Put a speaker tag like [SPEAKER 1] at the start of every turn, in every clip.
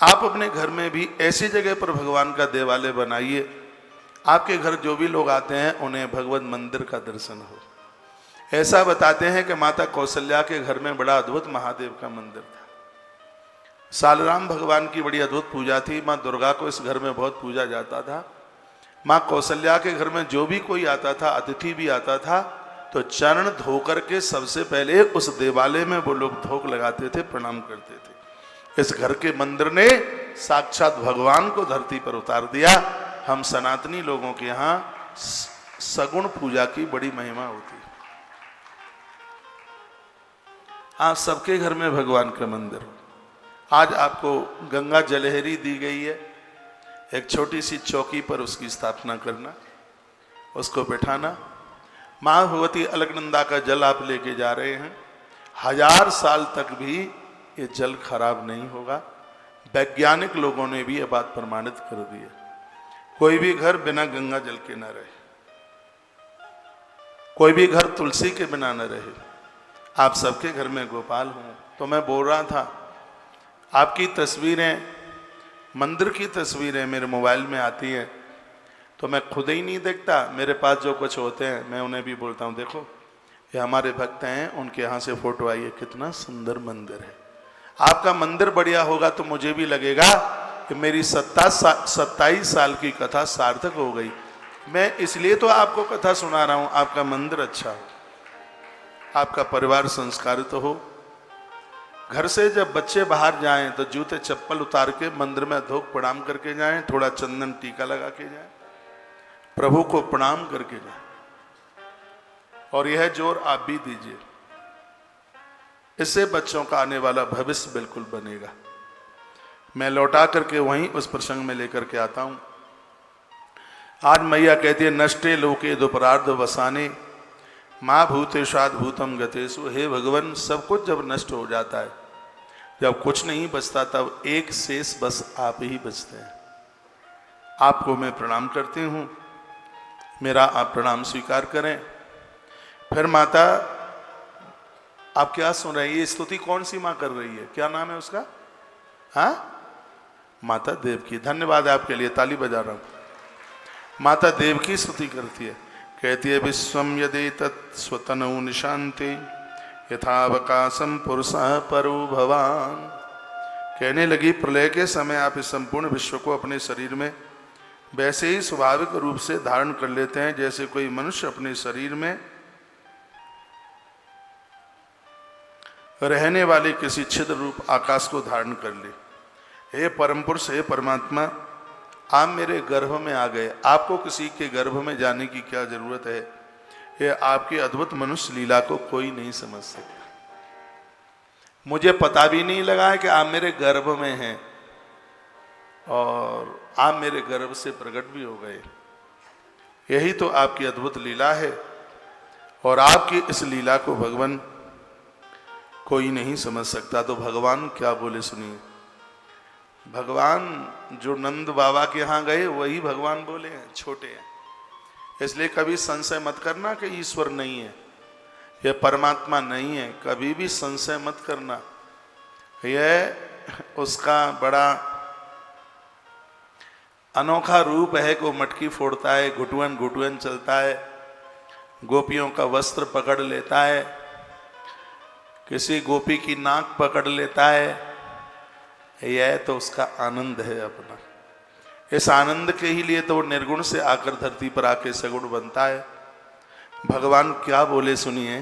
[SPEAKER 1] आप अपने घर में भी ऐसी जगह पर भगवान का देवालय बनाइए, आपके घर जो भी लोग आते हैं उन्हें भगवत मंदिर का दर्शन हो। ऐसा बताते हैं कि माता कौशल्या के घर में बड़ा अद्भुत महादेव का मंदिर था। सालराम भगवान की बड़ी अद्भुत पूजा थी। माँ दुर्गा को इस घर में बहुत पूजा जाता था। माँ कौशल्या के घर में जो भी कोई आता था, अतिथि भी आता था, तो चरण धो करके सबसे पहले उस देवालय में वो लोग धोख लगाते थे, प्रणाम करते थे। इस घर के मंदिर ने साक्षात भगवान को धरती पर उतार दिया। हम सनातनी लोगों के यहाँ सगुण पूजा की बड़ी महिमा होती है। आप सबके घर में भगवान का मंदिर हो। आज आपको गंगा जलहरी दी गई है, एक छोटी सी चौकी पर उसकी स्थापना करना, उसको बैठाना। माँ भगवती अलकनंदा का जल आप लेके जा रहे हैं, 1000 साल तक भी ये जल खराब नहीं होगा। वैज्ञानिक लोगों ने भी ये बात प्रमाणित कर दी है। कोई भी घर बिना गंगा जल के न रहे, कोई भी घर तुलसी के बिना न रहे। आप सबके घर में गोपाल हूं। तो मैं बोल रहा था, आपकी तस्वीरें, मंदिर की तस्वीरें मेरे मोबाइल में आती हैं, तो मैं खुद ही नहीं देखता। मेरे पास जो कुछ होते हैं मैं उन्हें भी बोलता हूँ, देखो ये हमारे भक्त हैं, उनके यहाँ से फोटो आई है, कितना सुंदर मंदिर है। आपका मंदिर बढ़िया होगा तो मुझे भी लगेगा कि मेरी 27 साल की कथा सार्थक हो गई। मैं इसलिए तो आपको कथा सुना रहा हूँ, आपका मंदिर अच्छा हो, आपका परिवार संस्कारित तो हो। घर से जब बच्चे बाहर जाएं तो जूते चप्पल उतार के मंदिर में धोख प्रणाम करके जाएं, थोड़ा चंदन टीका लगा के जाएं, प्रभु को प्रणाम करके जाएं। और यह जोर आप भी दीजिए, इससे बच्चों का आने वाला भविष्य बिल्कुल बनेगा। मैं लौटा करके वहीं उस प्रसंग में लेकर के आता हूं। आज मैया कहती है, नष्टे लोके दुपरार्ध वसाने माँ भूतेशाद भूतम गतेशु। हे भगवान, सब कुछ जब नष्ट हो जाता है, जब कुछ नहीं बचता, तब एक शेष बस आप ही बचते हैं। आपको मैं प्रणाम करती हूँ, मेरा आप प्रणाम स्वीकार करें। फिर माता, आप क्या सुन रहे हैं? ये स्तुति कौन सी माँ कर रही है? क्या नाम है उसका? हाँ, माता देव की। धन्यवाद आपके लिए, ताली बजा रहा हूँ। माता देव की स्तुति करती है, कहती है, विश्वम यदि तत्स्वतनु निशांति यथावकाशम पुरुषः परो भवान। कहने लगी, प्रलय के समय आप इस संपूर्ण विश्व को अपने शरीर में वैसे ही स्वाभाविक रूप से धारण कर लेते हैं जैसे कोई मनुष्य अपने शरीर में रहने वाले किसी छिद्र रूप आकाश को धारण कर ले। हे परम पुरुष, हे परमात्मा, आप मेरे गर्भ में आ गए। आपको किसी के गर्भ में जाने की क्या जरूरत है? ये आपकी अद्भुत मनुष्य लीला को कोई नहीं समझ सकता। मुझे पता भी नहीं लगा है कि आप मेरे गर्भ में हैं और आप मेरे गर्भ से प्रकट भी हो गए। यही तो आपकी अद्भुत लीला है। और आपकी इस लीला को भगवान कोई नहीं समझ सकता। तो भगवान क्या बोले सुनिए। भगवान जो नंद बाबा के यहाँ गए वही भगवान बोले हैं, छोटे हैं। इसलिए कभी संशय मत करना कि ईश्वर नहीं है, यह परमात्मा नहीं है। कभी भी संशय मत करना। यह उसका बड़ा अनोखा रूप है कि वो मटकी फोड़ता है, घुटुअन घुटुअन चलता है, गोपियों का वस्त्र पकड़ लेता है, किसी गोपी की नाक पकड़ लेता है। यह तो उसका आनंद है अपना। इस आनंद के ही लिए तो वो निर्गुण से आकर धरती पर आके सगुण बनता है। भगवान क्या बोले सुनिए।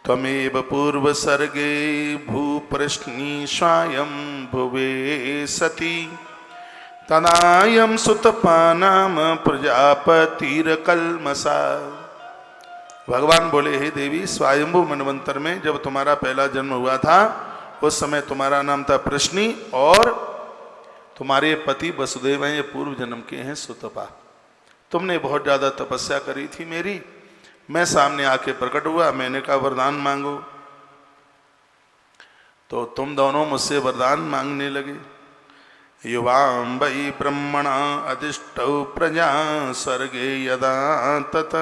[SPEAKER 1] त्वमेव पूर्व सर्गे भूपृष्णी स्वायं भुवे सती तदायं सुतपानाम प्रजापतिर्कल्मषा। भगवान बोले, हे देवी, स्वयंभू मनवंतर में जब तुम्हारा पहला जन्म हुआ था उस समय तुम्हारा नाम था प्रश्नी और तुम्हारे पति वसुदेव हैं, ये पूर्व जन्म के हैं सुतपा। तुमने बहुत ज्यादा तपस्या करी थी मेरी, मैं सामने आके प्रकट हुआ, मैंने कहा वरदान मांगो, तो तुम दोनों मुझसे वरदान मांगने लगे। युवां वै ब्रह्मणा अधिष्ठौ प्रजा सर्गे यदा तत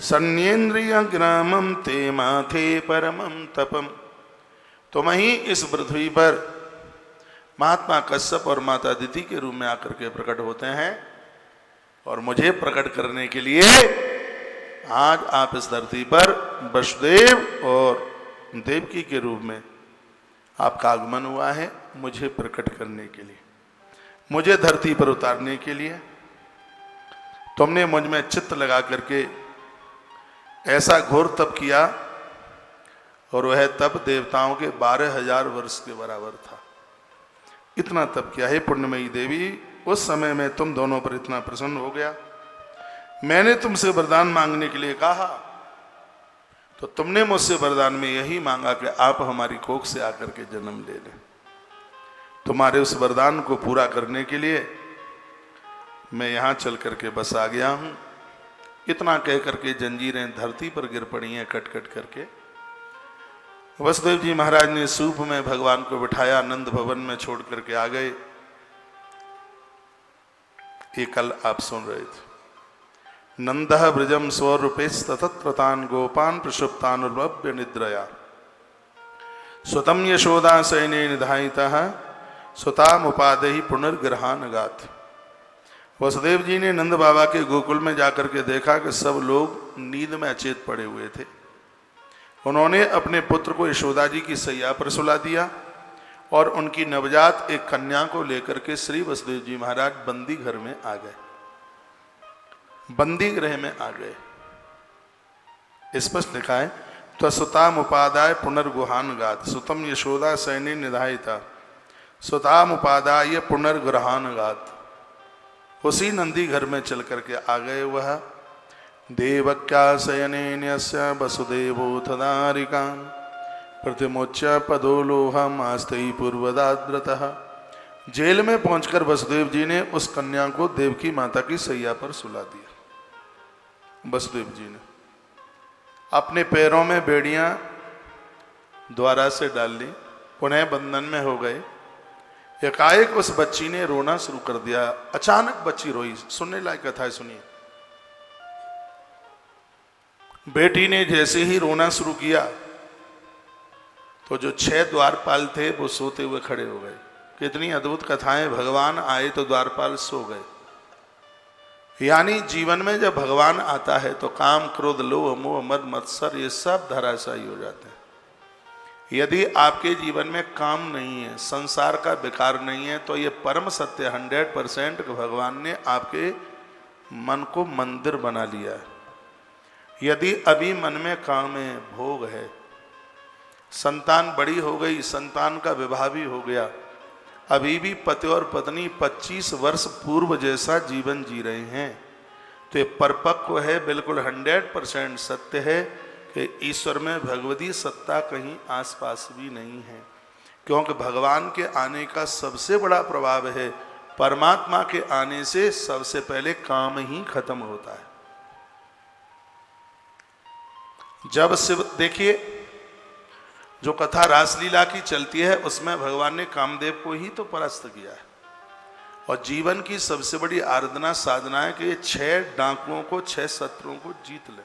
[SPEAKER 1] सन्येन्द्रिय ग्रामम ते माथे परमं तपम। तुम ही इस पृथ्वी पर महात्मा कश्यप और माता अदिति के रूप में आकर के प्रकट होते हैं और मुझे प्रकट करने के लिए आज आप इस धरती पर वसुदेव और देवकी के रूप में आपका आगमन हुआ है, मुझे प्रकट करने के लिए, मुझे धरती पर उतारने के लिए। तुमने मुझ में चित्त लगा करके ऐसा घोर तप किया और वह तप देवताओं के 12,000 वर्ष के बराबर था। इतना तप किया है पुण्यमयी देवी, उस समय में तुम दोनों पर इतना प्रसन्न हो गया। मैंने तुमसे वरदान मांगने के लिए कहा तो तुमने मुझसे वरदान में यही मांगा कि आप हमारी कोख से आकर के जन्म ले लें। तुम्हारे उस वरदान को पूरा करने के लिए मैं यहां चल करके बस आ गया हूं। इतना कह करके जंजीरें धरती पर गिर पड़ी हैं कट कट करके। वसुदेव जी महाराज ने सूप में भगवान को बिठाया, नंद भवन में छोड़ करके आ गए। ये कल आप सुन रहे थे। नंदः ब्रजम स्वरूपेस्ततत्रतान् गोपान् प्रसुप्तानुर्भव्य निद्रया स्वतम यशोदा सैने निधायितः स्वतामुपादेहि पुनर्ग्रहानगात्। वसुदेव जी ने नंद बाबा के गोकुल में जाकर के देखा कि सब लोग नींद में अचेत पड़े हुए थे। उन्होंने अपने पुत्र को यशोदा जी की सैया पर सुला दिया और उनकी नवजात एक कन्या को लेकर के श्री वसुदेव जी महाराज बंदी घर में आ गए, बंदी गृह में आ गए। स्पष्ट लिखा है त्वसुताम उपादाय पुनर्गुहान गात सुतम यशोदा सैनी निधायिता सुताम उपादाय पुनर्गुहान गात। उसी नंदी घर में चल करके आ गए वह। देवक्या शयनेन्यस्य वसुदेवोऽथदारिका प्रतिमोच्य पदोलोहम आस्तई पूर्वदाद्रतः। जेल में पहुंचकर वसुदेव जी ने उस कन्या को देवकी माता की सैया पर सुला दिया। वसुदेव जी ने अपने पैरों में बेड़ियां द्वारा से डाल ली, पुनः बंधन में हो गए। एकाएक उस बच्ची ने रोना शुरू कर दिया। अचानक बच्ची रोई। सुनने लायक कथा है, सुनिए। बेटी ने जैसे ही रोना शुरू किया तो जो 6 द्वारपाल थे वो सोते हुए खड़े हो गए। कितनी अद्भुत कथाएं। भगवान आए तो द्वारपाल सो गए। यानी जीवन में जब भगवान आता है तो काम क्रोध लोभ मोह मद मत्सर ये सब धराशायी हो जाते हैं। यदि आपके जीवन में काम नहीं है, संसार का विकार नहीं है, तो ये परम सत्य 100% भगवान ने आपके मन को मंदिर बना लिया है। यदि अभी मन में काम है, भोग है, संतान बड़ी हो गई, संतान का विवाह भी हो गया, अभी भी पति और पत्नी 25 वर्ष पूर्व जैसा जीवन जी रहे हैं, तो ये परिपक्व है, बिल्कुल 100% सत्य है कि ईश्वर में भगवती सत्ता कहीं आसपास भी नहीं है। क्योंकि भगवान के आने का सबसे बड़ा प्रभाव है, परमात्मा के आने से सबसे पहले काम ही खत्म होता है। जब शिव, देखिए जो कथा रासलीला की चलती है उसमें भगवान ने कामदेव को ही तो परास्त किया है। और जीवन की सबसे बड़ी आराधना साधना है कि ये 6 डाकुओं को, 6 शत्रुओं को जीत ले।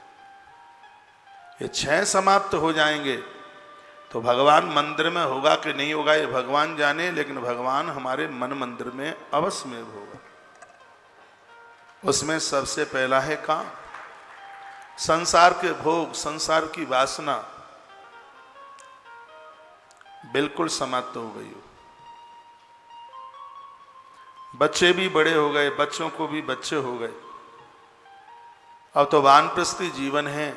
[SPEAKER 1] ये 6 समाप्त हो जाएंगे तो भगवान मंदिर में होगा कि नहीं होगा ये भगवान जाने, लेकिन भगवान हमारे मन मंदिर में अवश्य में होगा। उसमें सबसे पहला है काम। संसार के भोग, संसार की वासना बिल्कुल समाप्त हो गई हो। बच्चे भी बड़े हो गए, बच्चों को भी बच्चे हो गए। अब तो वानप्रस्थी जीवन है,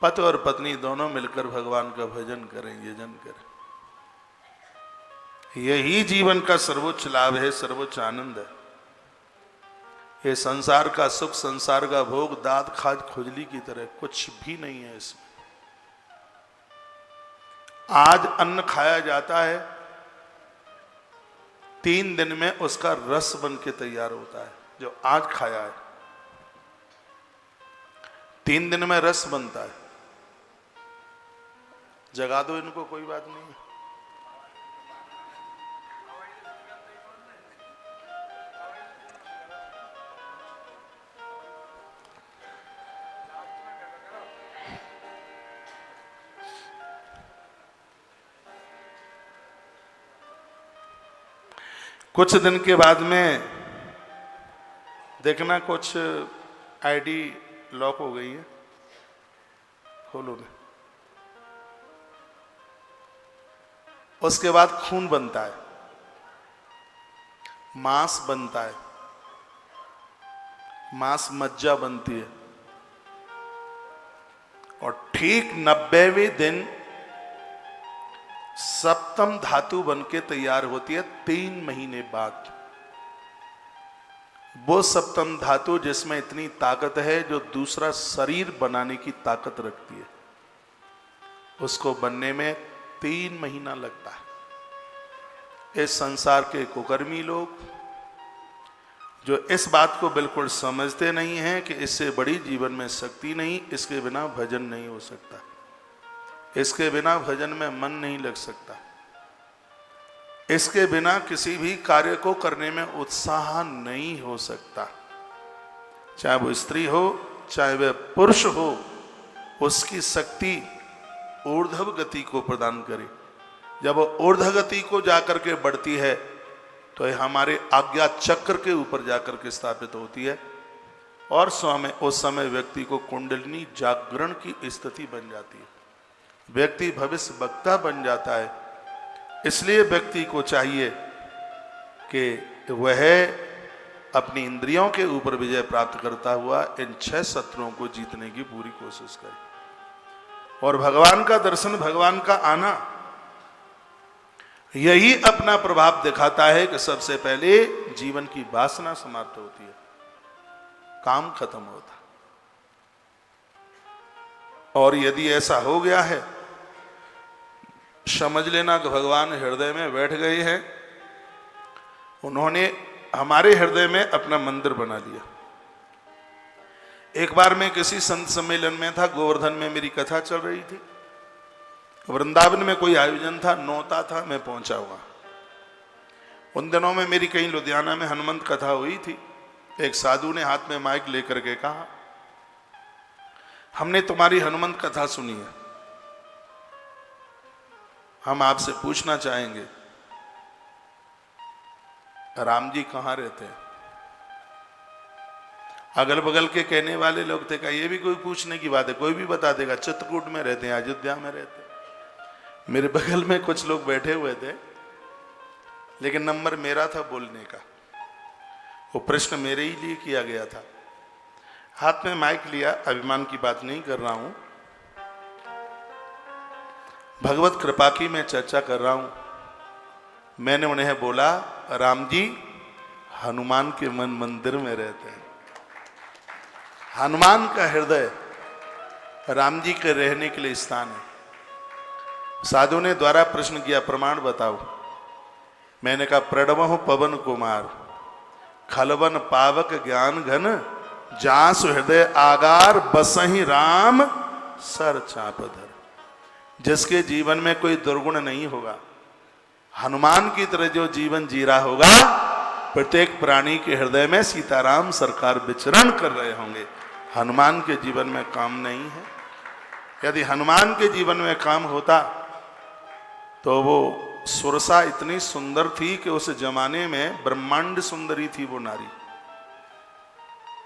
[SPEAKER 1] पति और पत्नी दोनों मिलकर भगवान का भजन करें, यजन करें। यही जीवन का सर्वोच्च लाभ है, सर्वोच्च आनंद है। ये संसार का सुख, संसार का भोग दाद खाज खुजली की तरह कुछ भी नहीं है इसमें। आज अन्न खाया जाता है, 3 दिन में उसका रस बन के तैयार होता है। जो आज खाया है 3 दिन में रस बनता है। जगा दो इनको, कोई बात नहीं है। कुछ दिन के बाद में देखना कुछ आईडी लॉक हो गई है, खोलो ना। उसके बाद खून बनता है, मांस बनता है, मांस मज्जा बनती है, और ठीक 90वें दिन सप्तम धातु बनके तैयार होती है 3 महीने बाद। वो सप्तम धातु जिसमें इतनी ताकत है जो दूसरा शरीर बनाने की ताकत रखती है, उसको बनने में 3 महीना लगता है। इस संसार के कुकर्मी लोग जो इस बात को बिल्कुल समझते नहीं हैं कि इससे बड़ी जीवन में शक्ति नहीं, इसके बिना भजन नहीं हो सकता, इसके बिना भजन में मन नहीं लग सकता, इसके बिना किसी भी कार्य को करने में उत्साह नहीं हो सकता। चाहे वो स्त्री हो चाहे वह पुरुष हो, उसकी शक्ति ऊर्ध्व गति को प्रदान करे। जब वो ऊर्ध्व गति को जाकर के बढ़ती है तो ये हमारे आज्ञा चक्र के ऊपर जाकर के स्थापित होती है, और उस समय व्यक्ति को कुंडलिनी जागरण की स्थिति बन जाती है, व्यक्ति भविष्य वक्ता बन जाता है। इसलिए व्यक्ति को चाहिए कि वह अपनी इंद्रियों के ऊपर विजय प्राप्त करता हुआ इन 6 शत्रुओं को जीतने की पूरी कोशिश करे। और भगवान का दर्शन, भगवान का आना, यही अपना प्रभाव दिखाता है कि सबसे पहले जीवन की वासना समाप्त होती है, काम खत्म होता। और यदि ऐसा हो गया है, समझ लेना कि भगवान हृदय में बैठ गए हैं, उन्होंने हमारे हृदय में अपना मंदिर बना लिया। एक बार मैं किसी संत सम्मेलन में था, गोवर्धन में मेरी कथा चल रही थी, वृंदावन में कोई आयोजन था, नौता था, मैं पहुंचा हुआ। उन दिनों में मेरी कहीं लुधियाना में हनुमंत कथा हुई थी। एक साधु ने हाथ में माइक लेकर के कहा, हमने तुम्हारी हनुमंत कथा सुनी है, हम आपसे पूछना चाहेंगे राम जी कहां रहते हैं। अगल बगल के कहने वाले लोग थे, कहा ये भी कोई पूछने की बात है, कोई भी बता देगा, चित्रकूट में रहते हैं, अयोध्या में रहते हैं। मेरे बगल में कुछ लोग बैठे हुए थे, लेकिन नंबर मेरा था बोलने का, वो प्रश्न मेरे ही लिए किया गया था। हाथ में माइक लिया, अभिमान की बात नहीं कर रहा हूं, भगवत कृपा की मैं चर्चा कर रहा हूं। मैंने उन्हें बोला, राम जी हनुमान के मन मंदिर में रहते हैं, हनुमान का हृदय राम जी के रहने के लिए स्थान है। साधु ने द्वारा प्रश्न किया, प्रमाण बताओ। मैंने कहा, प्रणवहु पवन कुमार, खलवन पावक ज्ञान घन, जासु हृदय आगार, बसहि राम सर चापधर। जिसके जीवन में कोई दुर्गुण नहीं होगा, हनुमान की तरह जो जीवन जी रहा होगा, प्रत्येक प्राणी के हृदय में सीताराम सरकार विचरण कर रहे होंगे। हनुमान के जीवन में काम नहीं है। यदि हनुमान के जीवन में काम होता तो वो सुरसा इतनी सुंदर थी कि उस जमाने में ब्रह्मांड सुंदरी थी वो नारी,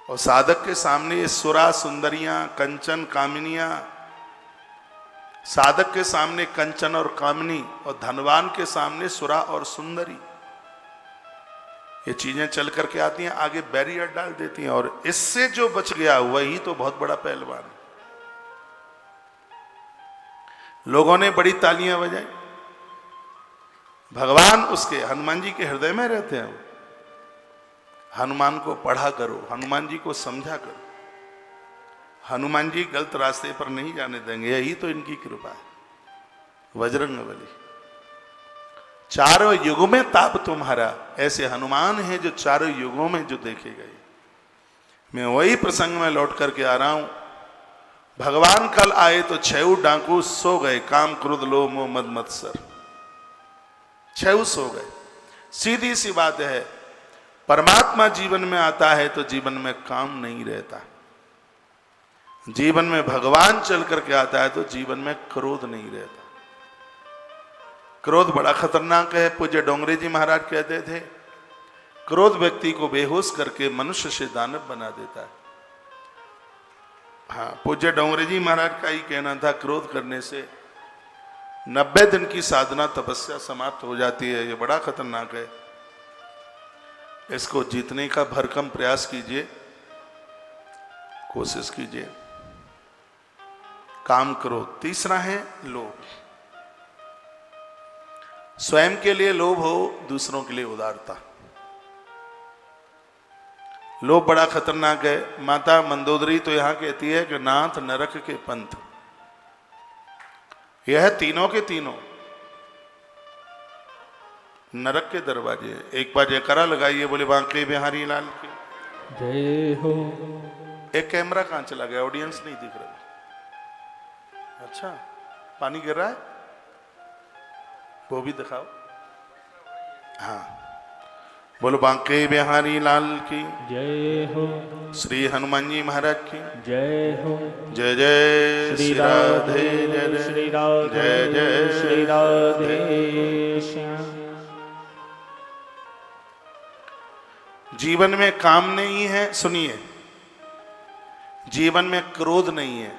[SPEAKER 1] और साधक के सामने ये सुरा सुंदरियां, कंचन कामिनियां, साधक के सामने कंचन और कामिनी, और धनवान के सामने सुरा और सुंदरी, ये चीजें चल करके आती हैं, आगे बैरियर डाल देती हैं, और इससे जो बच गया वही तो बहुत बड़ा पहलवान है। लोगों ने बड़ी तालियां बजाई। भगवान उसके हनुमान जी के हृदय में रहते हैं। हनुमान को पढ़ा करो, हनुमान जी को समझा करो, हनुमान जी गलत रास्ते पर नहीं जाने देंगे, यही तो इनकी कृपा है। बजरंगबली, चारों युगों में ताप तुम्हारा, ऐसे हनुमान हैं जो चारों युगों में जो देखे गए। मैं वही प्रसंग में लौट करके आ रहा हूं। भगवान कल आए तो 6 डाकू सो गए, काम क्रोध लोभ मोह मद मत्सर, 6 सो गए। सीधी सी बात है, परमात्मा जीवन में आता है तो जीवन में काम नहीं रहता। जीवन में भगवान चल करके आता है तो जीवन में क्रोध नहीं रहता। क्रोध बड़ा खतरनाक है। पूज्य डोंगरे जी महाराज कहते थे, क्रोध व्यक्ति को बेहोश करके मनुष्य से दानव बना देता है। हाँ, पूज्य डोंगरे जी महाराज का ही कहना था, क्रोध करने से 90 दिन की साधना तपस्या समाप्त हो जाती है। ये बड़ा खतरनाक है। इसको जीतने का भरकम प्रयास कीजिए, कोशिश कीजिए। काम करो। तीसरा है लोभ। स्वयं के लिए लोभ हो, दूसरों के लिए उदारता। लोभ बड़ा खतरनाक है। माता मंदोदरी तो यहां कहती है कि नाथ नरक के पंथ, यह तीनों के तीनों नरक के दरवाजे। एक बार जयकारा लगाइए, बोले बांके बिहारी लाल की
[SPEAKER 2] जय हो।
[SPEAKER 1] एक कैमरा कहां चला गया? ऑडियंस नहीं दिख रहा। अच्छा, पानी गिर रहा है, वो भी दिखाओ। हाँ, बोलो बांके बिहारी लाल की
[SPEAKER 2] जय हो।
[SPEAKER 1] श्री हनुमान जी महाराज की
[SPEAKER 2] जय हो।
[SPEAKER 1] जय जय श्री राधे जय
[SPEAKER 2] श्री राधे
[SPEAKER 1] जय जय
[SPEAKER 2] श्री राधे श्याम।
[SPEAKER 1] जीवन में काम नहीं है, सुनिए, जीवन में क्रोध नहीं है,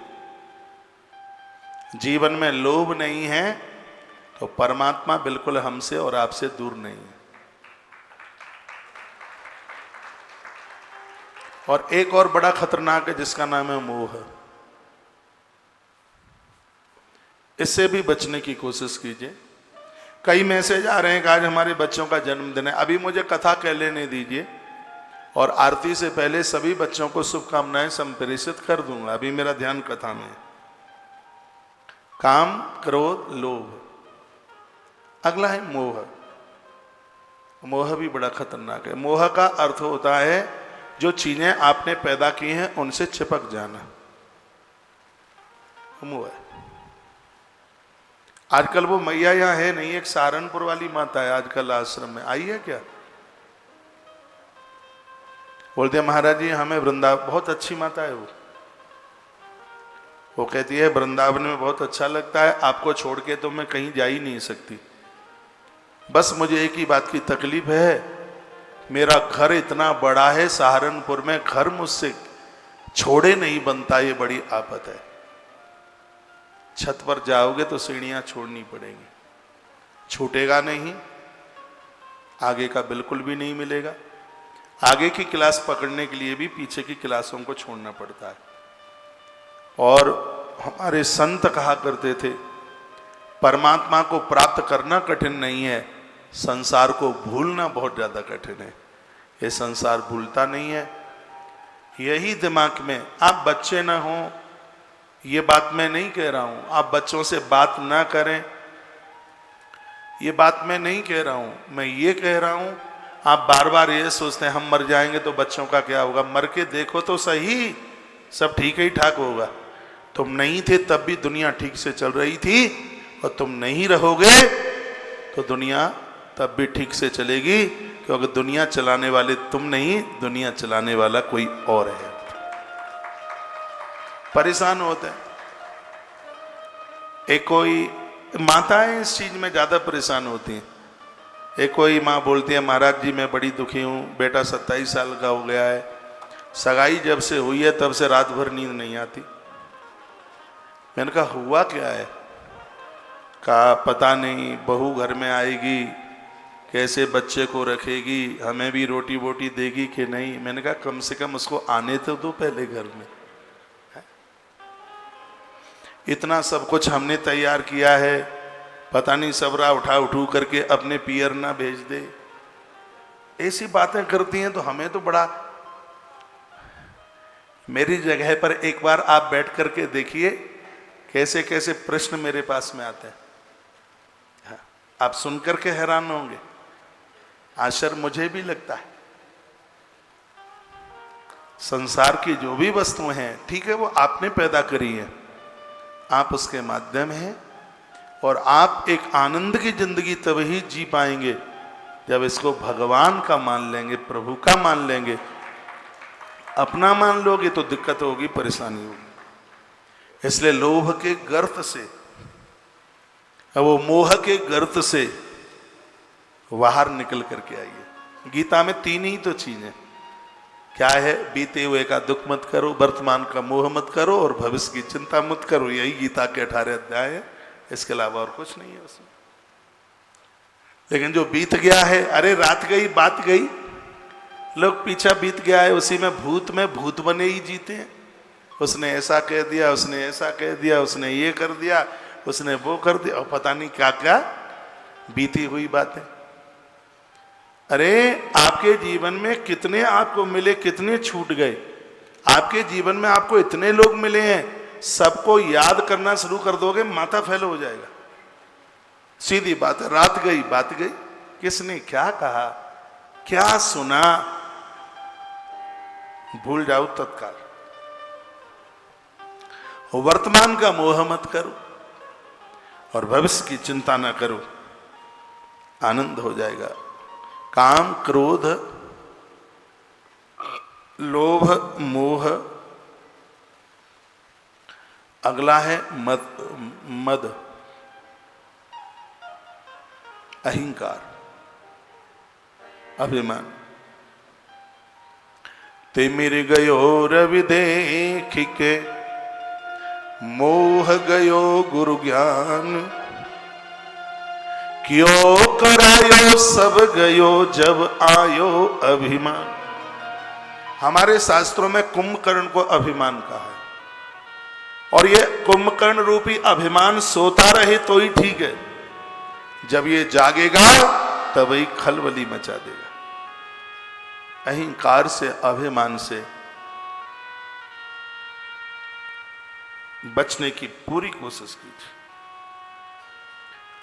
[SPEAKER 1] जीवन में लोभ नहीं है, तो परमात्मा बिल्कुल हमसे और आपसे दूर नहीं है। और एक और बड़ा खतरनाक है जिसका नाम है मोह। इससे भी बचने की कोशिश कीजिए। कई मैसेज आ रहे हैं कि आज हमारे बच्चों का जन्मदिन है। अभी मुझे कथा कह लेने दीजिए और आरती से पहले सभी बच्चों को शुभकामनाएं संप्रेषित कर दूंगा। अभी मेरा ध्यान कथा में है। काम, क्रोध, लोभ। अगला है मोह। मोह भी बड़ा खतरनाक है। मोह का अर्थ होता है जो चीजें आपने पैदा की हैं उनसे चिपक जाना, मोह है। आजकल वो मैया यहां है नहीं, एक सहारनपुर वाली माता है आजकल आश्रम में, आई है क्या? बोलते हैं महाराज जी हमें वृंदावन, बहुत अच्छी माता है वो कहती है वृंदावन में बहुत अच्छा लगता है, आपको छोड़ के तो मैं कहीं जा ही नहीं सकती। बस मुझे एक ही बात की तकलीफ है, मेरा घर इतना बड़ा है सहारनपुर में, घर मुझसे छोड़े नहीं बनता, ये बड़ी आफत है। छत पर जाओगे तो सीढ़ियां छोड़नी पड़ेंगी, छूटेगा नहीं, आगे का बिल्कुल भी नहीं मिलेगा। आगे की क्लास पकड़ने के लिए भी पीछे की क्लासों को छोड़ना पड़ता है। और हमारे संत कहा करते थे परमात्मा को प्राप्त करना कठिन नहीं है, संसार को भूलना बहुत ज्यादा कठिन है। ये संसार भूलता नहीं है। यही दिमाग में, आप बच्चे ना हो, ये बात मैं नहीं कह रहा हूं, आप बच्चों से बात ना करें, ये बात मैं नहीं कह रहा हूं, मैं ये कह रहा हूं आप बार बार ये सोचते हैं हम मर जाएंगे तो बच्चों का क्या होगा। मर के देखो तो सही, सब ठीक ही ठाक होगा। तुम नहीं थे तब भी दुनिया ठीक से चल रही थी, और तुम नहीं रहोगे तो दुनिया तब भी ठीक से चलेगी, क्योंकि दुनिया चलाने वाले तुम नहीं, दुनिया चलाने वाला कोई और है। परेशान होते हैं। एक कोई माताएं इस चीज में ज्यादा परेशान होती हैं। एक कोई माँ बोलती है महाराज जी मैं बड़ी दुखी हूँ, बेटा 27 साल का हो गया है, सगाई जब से हुई है तब से रात भर नींद नहीं आती। मैंने कहा हुआ क्या है? कहा पता नहीं, बहू घर में आएगी, कैसे बच्चे को रखेगी, हमें भी रोटी वोटी देगी कि नहीं। मैंने कहा कम से कम उसको आने तो दो पहले घर में। इतना सब कुछ हमने तैयार किया है, पता नहीं सबरा उठू करके अपने पियर ना भेज दे। ऐसी बातें करती हैं तो हमें तो बड़ा। मेरी जगह पर एक बार आप बैठ करके देखिए कैसे कैसे प्रश्न मेरे पास में आते हैं, आप सुन करके हैरान होंगे। आश्चर्य मुझे भी लगता है। संसार की जो भी वस्तुएं हैं, ठीक है, वो आपने पैदा करी है, आप उसके माध्यम हैं, और आप एक आनंद की जिंदगी तभी जी पाएंगे जब इसको भगवान का मान लेंगे, प्रभु का मान लेंगे। अपना मान लोगे तो दिक्कत होगी, परेशानी होगी। इसलिए लोभ के गर्त से, वो मोह के गर्त से बाहर निकल करके आइए। गीता में तीन ही तो चीजें क्या है, बीते हुए का दुख मत करो, वर्तमान का मोह मत करो और भविष्य की चिंता मत करो। यही गीता के 18 अध्याय है, इसके अलावा और कुछ नहीं है उसमें। लेकिन जो बीत गया है, अरे रात गई बात गई, लोग पीछा बीत गया है उसी में भूत बने ही जीते हैं। उसने ऐसा कह दिया, उसने ऐसा कह दिया, उसने ये कर दिया, उसने वो कर दिया, और पता नहीं क्या क्या बीती हुई बातें। अरे आपके जीवन में कितने आपको मिले, कितने छूट गए। आपके जीवन में आपको इतने लोग मिले हैं, सबको याद करना शुरू कर दोगे माथा फैल हो जाएगा। सीधी बात है, रात गई बात गई, किसने क्या कहा, क्या सुना, भूल जाओ तत्काल। वर्तमान का मोह मत करो और भविष्य की चिंता ना करो, आनंद हो जाएगा। काम, क्रोध, लोभ, मोह, अगला है मद, अहंकार, अभिमान। तिमिर गयो रवि देख के, मोह गयो गुरु ज्ञान, क्यों करायो सब गयो जब आयो अभिमान। हमारे शास्त्रों में कुंभकर्ण को अभिमान कहा है, और ये कुंभकर्ण रूपी अभिमान सोता रहे तो ही ठीक है, जब ये जागेगा तब ही खलबली मचा देगा। अहंकार से, अभिमान से बचने की पूरी कोशिश कीजिए।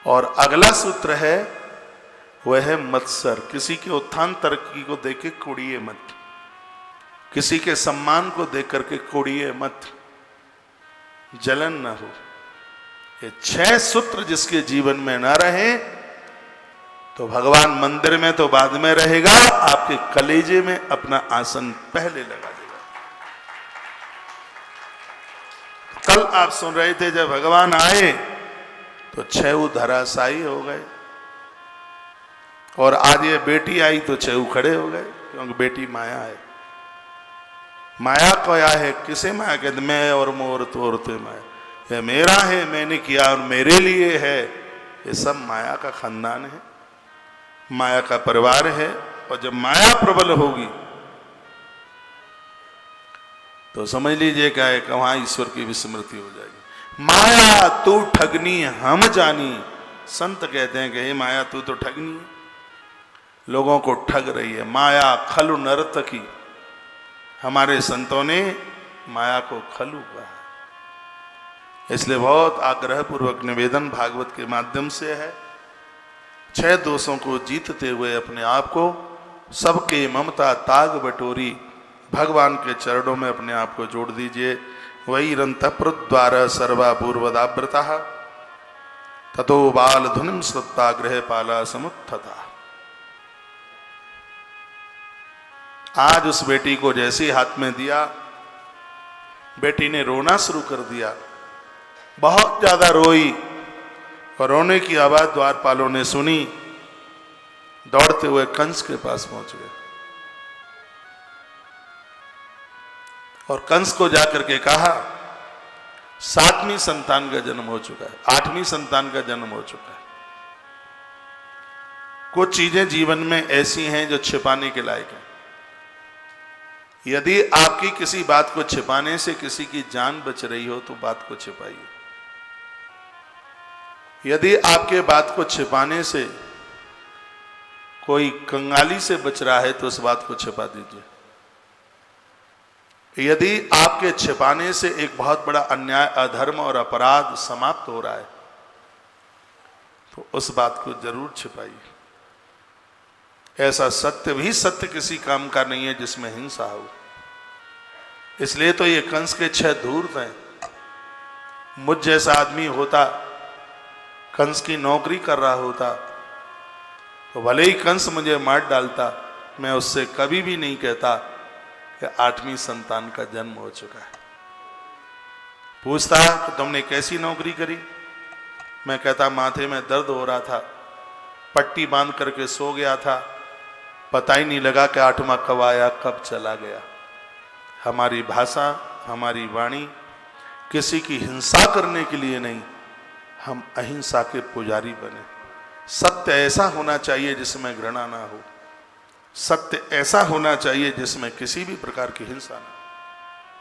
[SPEAKER 1] और अगला सूत्र है वह है मत्सर। किसी के उत्थान तरक्की को देख के कोड़िए मत, किसी के सम्मान को देख करके कोड़िए मत, जलन न हो। ये 6 सूत्र जिसके जीवन में ना रहे तो भगवान मंदिर में तो बाद में रहेगा, आपके कलेजे में अपना आसन पहले लगा देगा। कल आप सुन रहे थे जब भगवान आए तो 6 धराशायी हो गए, और आज ये बेटी आई तो 6 खड़े हो गए, क्योंकि बेटी माया है। माया क्या है, किसे माया कहते, मैं और मोर तोर ते माया, ये मेरा है, मैंने किया और मेरे लिए है। ये सब माया का खानदान है, माया का परिवार है। और जब माया प्रबल होगी तो समझ लीजिए क्या है, वहां ईश्वर की विस्मृति हो जाएगी। माया तू ठगनी हम जानी, संत कहते हैं कि हे माया तू तो ठगनी है, लोगों को ठग रही है। माया खलु नर्तकी, हमारे संतों ने माया को खलु कहा। इसलिए बहुत आग्रह पूर्वक निवेदन भागवत के माध्यम से है, 6 दोषों को जीतते हुए अपने आप को सबके ममता ताग बटोरी भगवान के चरणों में अपने आप को जोड़ दीजिए। वही रंतप्रद्वार सर्वापूर्वदाव्रता ततो बाल धुनिम श्रुताग्रह पाला समुत्थता। आज उस बेटी को जैसे हाथ में दिया, बेटी ने रोना शुरू कर दिया, बहुत ज्यादा रोई, और रोने की आवाज द्वारपालों ने सुनी, दौड़ते हुए कंस के पास पहुंच गए और कंस को जाकर के कहा 7वीं संतान का जन्म हो चुका है, 8वीं संतान का जन्म हो चुका है। कुछ चीजें जीवन में ऐसी हैं जो छिपाने के लायक हैं। यदि आपकी किसी बात को छिपाने से किसी की जान बच रही हो तो बात को छिपाइए। यदि आपके बात को छिपाने से कोई कंगाली से बच रहा है तो उस बात को छिपा दीजिए। यदि आपके छिपाने से एक बहुत बड़ा अन्याय, अधर्म और अपराध समाप्त हो रहा है तो उस बात को जरूर छिपाइए। ऐसा सत्य भी सत्य किसी काम का नहीं है जिसमें हिंसा हो। इसलिए तो ये कंस के 6 धूर्त हैं। मुझ जैसा आदमी होता, कंस की नौकरी कर रहा होता, तो भले ही कंस मुझे मार डालता, मैं उससे कभी भी नहीं कहता कि 8वीं संतान का जन्म हो चुका है। पूछता कि तुमने कैसी नौकरी करी, मैं कहता माथे में दर्द हो रहा था, पट्टी बांध करके सो गया था, पता ही नहीं लगा कि 8वां कब आया कब चला गया। हमारी भाषा, हमारी वाणी किसी की हिंसा करने के लिए नहीं, हम अहिंसा के पुजारी बने। सत्य ऐसा होना चाहिए जिसमें घृणा ना हो, सत्य ऐसा होना चाहिए जिसमें किसी भी प्रकार की हिंसा ना हो।